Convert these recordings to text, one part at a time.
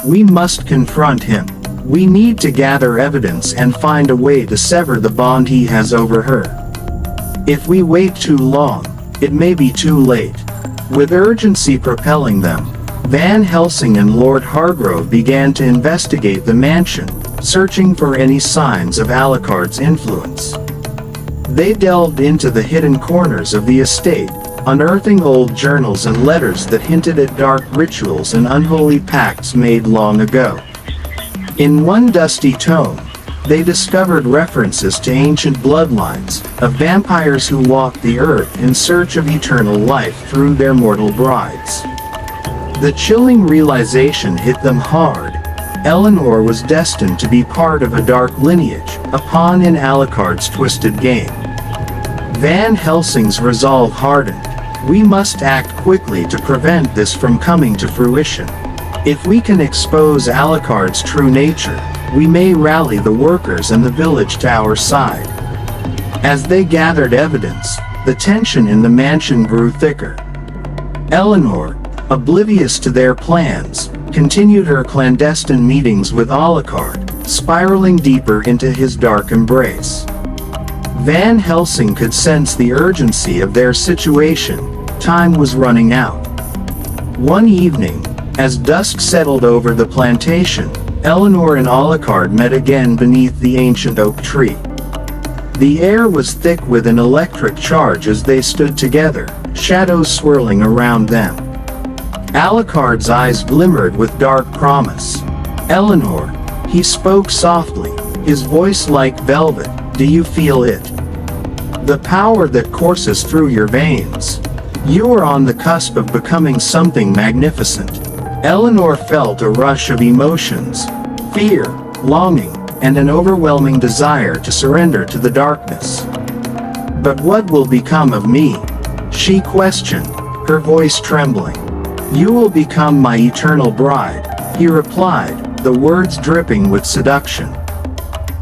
We must confront him. We need to gather evidence and find a way to sever the bond he has over her. If we wait too long, it may be too late." With urgency propelling them, Van Helsing and Lord Hargrove began to investigate the mansion, searching for any signs of Alucard's influence. They delved into the hidden corners of the estate, unearthing old journals and letters that hinted at dark rituals and unholy pacts made long ago. In one dusty tome, they discovered references to ancient bloodlines, of vampires who walked the earth in search of eternal life through their mortal brides. The chilling realization hit them hard. Eleanor was destined to be part of a dark lineage, a pawn in Alucard's twisted game. Van Helsing's resolve hardened. "We must act quickly to prevent this from coming to fruition. If we can expose Alucard's true nature, we may rally the workers and the village to our side." As they gathered evidence, the tension in the mansion grew thicker. Eleanor, oblivious to their plans, continued her clandestine meetings with Alucard, spiraling deeper into his dark embrace. Van Helsing could sense the urgency of their situation. Time was running out. One evening, as dusk settled over the plantation, Eleanor and Alucard met again beneath the ancient oak tree. The air was thick with an electric charge as they stood together, shadows swirling around them. Alucard's eyes glimmered with dark promise. "Eleanor," he spoke softly, his voice like velvet, "do you feel it? The power that courses through your veins. You are on the cusp of becoming something magnificent." Eleanor felt a rush of emotions, fear, longing, and an overwhelming desire to surrender to the darkness. "But what will become of me?" she questioned, her voice trembling. "You will become my eternal bride," he replied, the words dripping with seduction.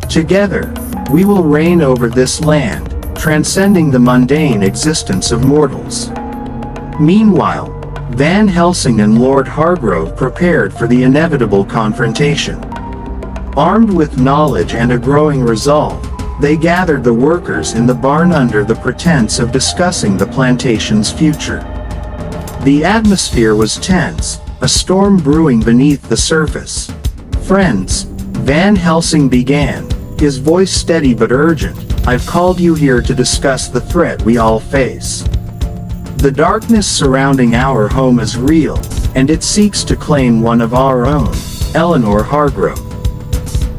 "Together, we will reign over this land, transcending the mundane existence of mortals." Meanwhile, Van Helsing and Lord Hargrove prepared for the inevitable confrontation. Armed with knowledge and a growing resolve, they gathered the workers in the barn under the pretense of discussing the plantation's future. The atmosphere was tense, a storm brewing beneath the surface. "Friends," Van Helsing began, his voice steady but urgent, "I've called you here to discuss the threat we all face. The darkness surrounding our home is real, and it seeks to claim one of our own, Eleanor Hargrove."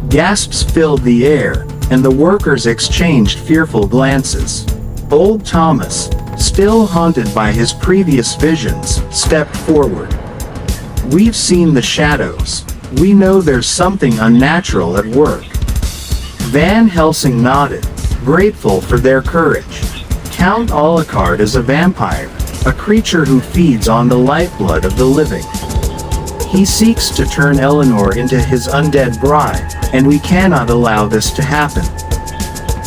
Gasps filled the air, and the workers exchanged fearful glances. Old Thomas, still haunted by his previous visions, stepped forward. "We've seen the shadows. We know there's something unnatural at work." Van Helsing nodded, grateful for their courage. "Count Alucard is a vampire, a creature who feeds on the lifeblood of the living. He seeks to turn Eleanor into his undead bride, and we cannot allow this to happen."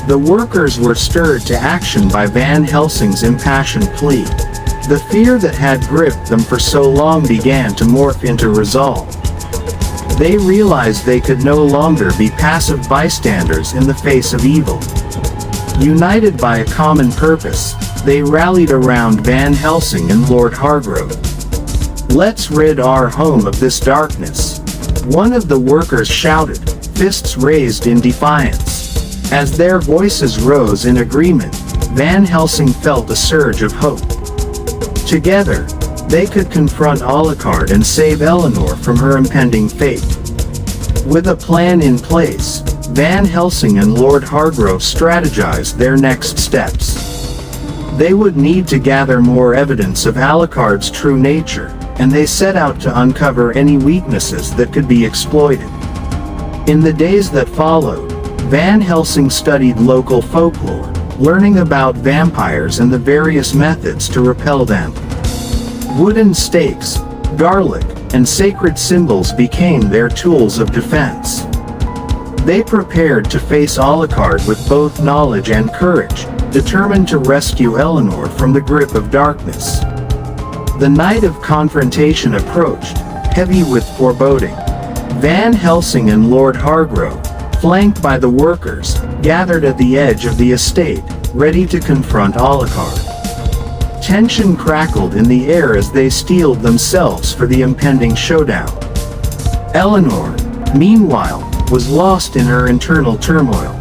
The workers were stirred to action by Van Helsing's impassioned plea. The fear that had gripped them for so long began to morph into resolve. They realized they could no longer be passive bystanders in the face of evil. United by a common purpose, they rallied around Van Helsing and Lord Hargrove. "Let's rid our home of this darkness," one of the workers shouted, fists raised in defiance. As their voices rose in agreement, Van Helsing felt a surge of hope. Together, they could confront Alucard and save Eleanor from her impending fate. With a plan in place, Van Helsing and Lord Hargrove strategized their next steps. They would need to gather more evidence of Alucard's true nature, and they set out to uncover any weaknesses that could be exploited. In the days that followed, Van Helsing studied local folklore, learning about vampires and the various methods to repel them. Wooden stakes, garlic, and sacred symbols became their tools of defense. They prepared to face Alucard with both knowledge and courage, determined to rescue Eleanor from the grip of darkness. The night of confrontation approached, heavy with foreboding. Van Helsing and Lord Hargrove, flanked by the workers, gathered at the edge of the estate, ready to confront Alucard. Tension crackled in the air as they steeled themselves for the impending showdown. Eleanor, meanwhile, was lost in her internal turmoil.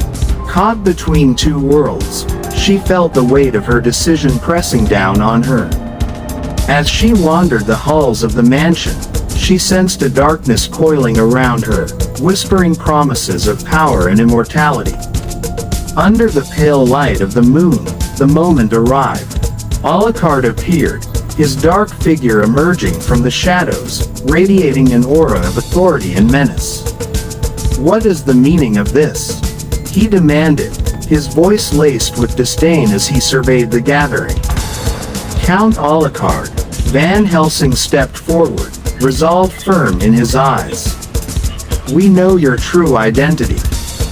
Caught between two worlds, she felt the weight of her decision pressing down on her. As she wandered the halls of the mansion, she sensed a darkness coiling around her, whispering promises of power and immortality. Under the pale light of the moon, the moment arrived. Alucard appeared, his dark figure emerging from the shadows, radiating an aura of authority and menace. "What is the meaning of this?" he demanded, his voice laced with disdain as he surveyed the gathering. Count Alucard, Van Helsing stepped forward, resolve firm in his eyes. "We know your true identity.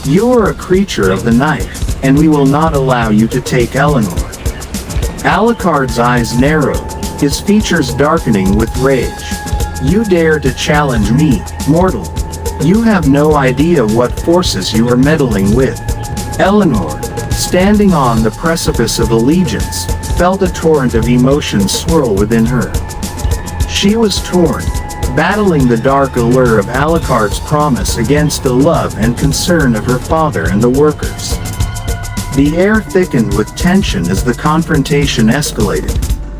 You are a creature of the night, and we will not allow you to take Eleanor." Alucard's eyes narrowed, his features darkening with rage. "You dare to challenge me, mortal? You have no idea what forces you are meddling with." Eleanor, standing on the precipice of allegiance, felt a torrent of emotions swirl within her. She was torn, battling the dark allure of Alucard's promise against the love and concern of her father and the workers. The air thickened with tension as the confrontation escalated.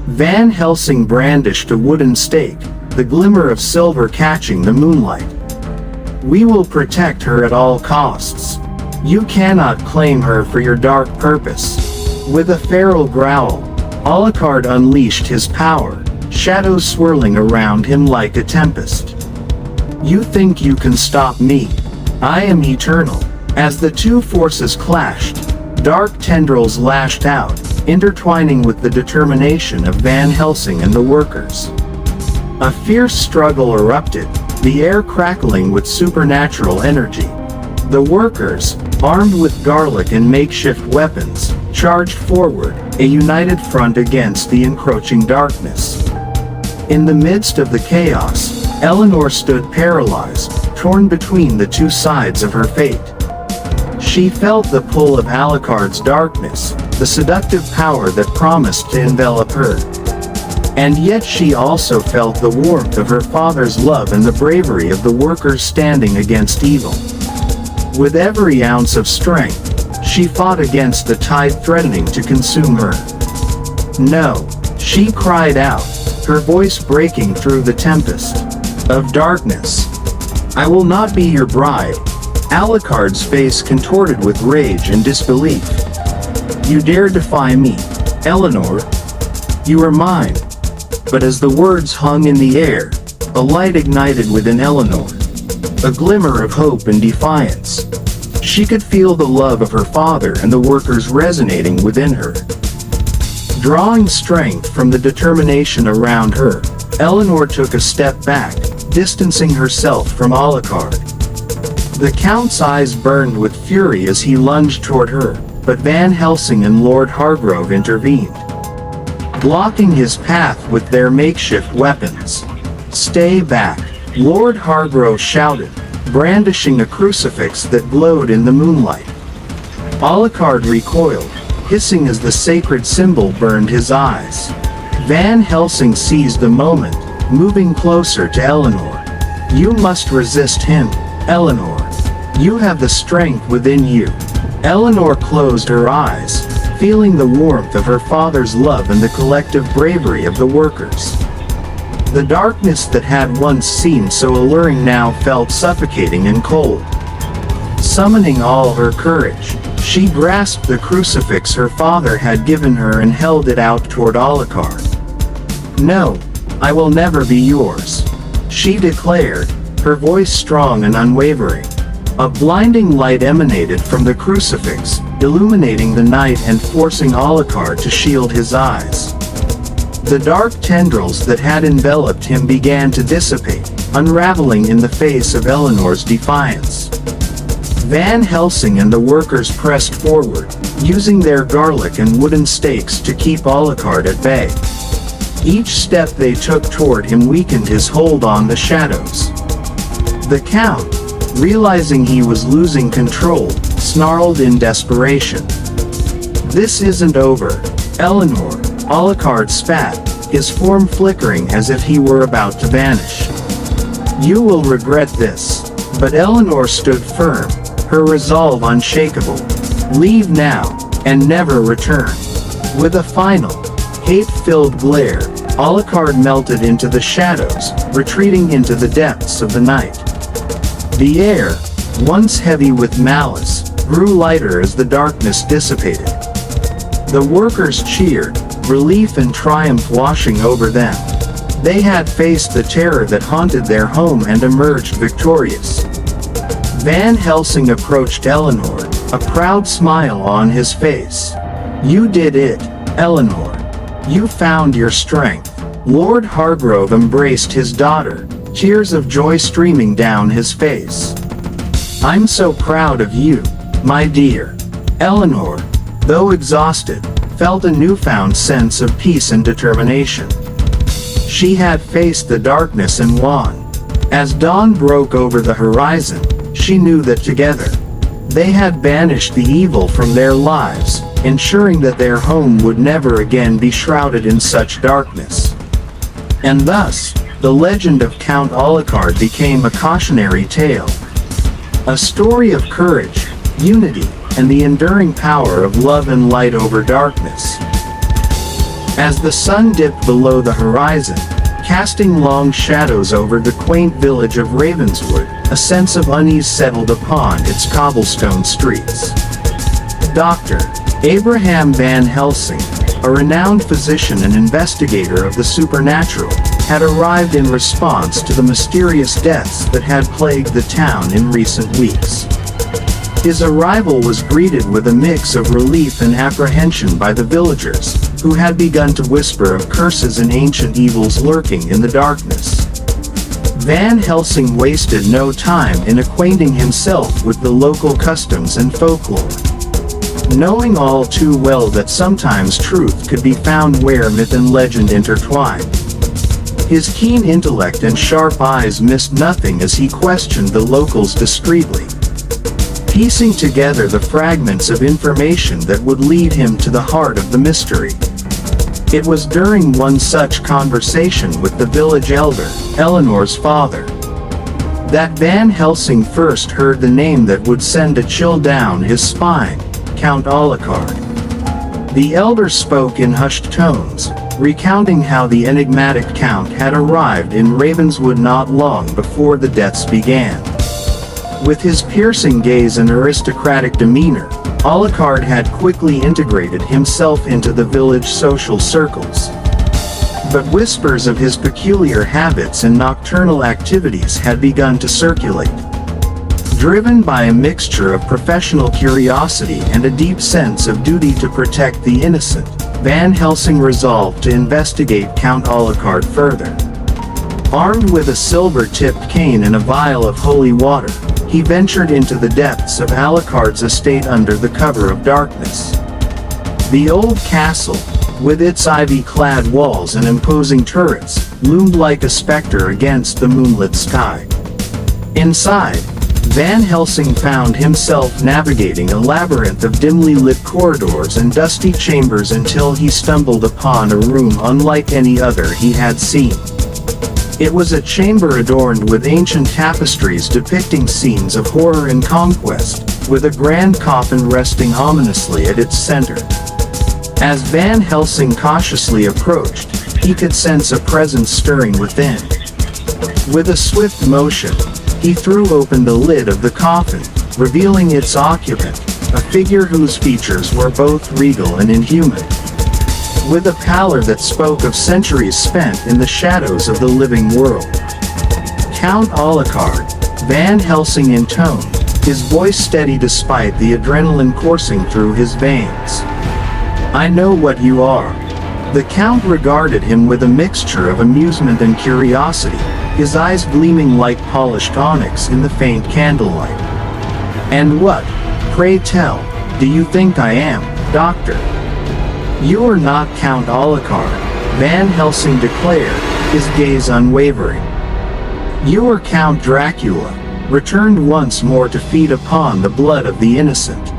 Van Helsing brandished a wooden stake, the glimmer of silver catching the moonlight. "We will protect her at all costs. You cannot claim her for your dark purpose." With a feral growl, Alucard unleashed his power, shadows swirling around him like a tempest. "You think you can stop me? I am eternal." As the two forces clashed, dark tendrils lashed out, intertwining with the determination of Van Helsing and the workers. A fierce struggle erupted, the air crackling with supernatural energy. The workers, armed with garlic and makeshift weapons, charged forward, a united front against the encroaching darkness. In the midst of the chaos, Eleanor stood paralyzed, torn between the two sides of her fate. She felt the pull of Alucard's darkness, the seductive power that promised to envelop her. And yet she also felt the warmth of her father's love and the bravery of the workers standing against evil. With every ounce of strength, she fought against the tide threatening to consume her. "No," she cried out, her voice breaking through the tempest of darkness. "I will not be your bride." Alucard's face contorted with rage and disbelief. "You dare defy me, Eleanor? You are mine." But as the words hung in the air, a light ignited within Eleanor, a glimmer of hope and defiance. She could feel the love of her father and the workers resonating within her. Drawing strength from the determination around her, Eleanor took a step back, distancing herself from Alucard. The Count's eyes burned with fury as he lunged toward her, but Van Helsing and Lord Hargrove intervened, blocking his path with their makeshift weapons. "Stay back," Lord Hargrove shouted, brandishing a crucifix that glowed in the moonlight. Alucard recoiled, hissing as the sacred symbol burned his eyes. Van Helsing seized the moment, moving closer to Eleanor. "You must resist him, Eleanor. You have the strength within you." Eleanor closed her eyes, feeling the warmth of her father's love and the collective bravery of the workers. The darkness that had once seemed so alluring now felt suffocating and cold. Summoning all her courage, she grasped the crucifix her father had given her and held it out toward Alucard. "No, I will never be yours," she declared, her voice strong and unwavering. A blinding light emanated from the crucifix, illuminating the night and forcing Alucard to shield his eyes. The dark tendrils that had enveloped him began to dissipate, unraveling in the face of Eleanor's defiance. Van Helsing and the workers pressed forward, using their garlic and wooden stakes to keep Alucard at bay. Each step they took toward him weakened his hold on the shadows. The Count, realizing he was losing control, snarled in desperation. "This isn't over, Eleanor," Alucard spat, his form flickering as if he were about to vanish. "You will regret this." But Eleanor stood firm, her resolve unshakable. "Leave now, and never return." With a final, hate-filled glare, Alucard melted into the shadows, retreating into the depths of the night. The air, once heavy with malice, grew lighter as the darkness dissipated. The workers cheered, relief and triumph washing over them. They had faced the terror that haunted their home and emerged victorious. Van Helsing approached Eleanor, a proud smile on his face. "You did it, Eleanor. You found your strength." Lord Hargrove embraced his daughter, tears of joy streaming down his face. "I'm so proud of you, my dear." Eleanor, though exhausted, felt a newfound sense of peace and determination. She had faced the darkness and won. As dawn broke over the horizon, she knew that together, they had banished the evil from their lives, ensuring that their home would never again be shrouded in such darkness. And thus, the legend of Count Alucard became a cautionary tale. A story of courage, unity, and the enduring power of love and light over darkness. As the sun dipped below the horizon, casting long shadows over the quaint village of Ravenswood, a sense of unease settled upon its cobblestone streets. Dr. Abraham Van Helsing, a renowned physician and investigator of the supernatural, had arrived in response to the mysterious deaths that had plagued the town in recent weeks. His arrival was greeted with a mix of relief and apprehension by the villagers, who had begun to whisper of curses and ancient evils lurking in the darkness. Van Helsing wasted no time in acquainting himself with the local customs and folklore. Knowing all too well that sometimes truth could be found where myth and legend intertwine. His keen intellect and sharp eyes missed nothing as he questioned the locals discreetly, piecing together the fragments of information that would lead him to the heart of the mystery. It was during one such conversation with the village elder, Eleanor's father, that Van Helsing first heard the name that would send a chill down his spine: Count Alucard. The elder spoke in hushed tones, recounting how the enigmatic Count had arrived in Ravenswood not long before the deaths began. With his piercing gaze and aristocratic demeanor, Alucard had quickly integrated himself into the village social circles. But whispers of his peculiar habits and nocturnal activities had begun to circulate. Driven by a mixture of professional curiosity and a deep sense of duty to protect the innocent, Van Helsing resolved to investigate Count Alucard further. Armed with a silver-tipped cane and a vial of holy water, he ventured into the depths of Alucard's estate under the cover of darkness. The old castle, with its ivy-clad walls and imposing turrets, loomed like a specter against the moonlit sky. Inside, Van Helsing found himself navigating a labyrinth of dimly lit corridors and dusty chambers until he stumbled upon a room unlike any other he had seen. It was a chamber adorned with ancient tapestries depicting scenes of horror and conquest, with a grand coffin resting ominously at its center. As Van Helsing cautiously approached, he could sense a presence stirring within. With a swift motion, he threw open the lid of the coffin, revealing its occupant, a figure whose features were both regal and inhuman. With a pallor that spoke of centuries spent in the shadows of the living world. Count Alucard, Van Helsing intoned, his voice steady despite the adrenaline coursing through his veins. "I know what you are." The Count regarded him with a mixture of amusement and curiosity, his eyes gleaming like polished onyx in the faint candlelight. "And what, pray tell, do you think I am, Doctor?" "You are not Count Alucard," Van Helsing declared, his gaze unwavering. "You are Count Dracula, returned once more to feed upon the blood of the innocent.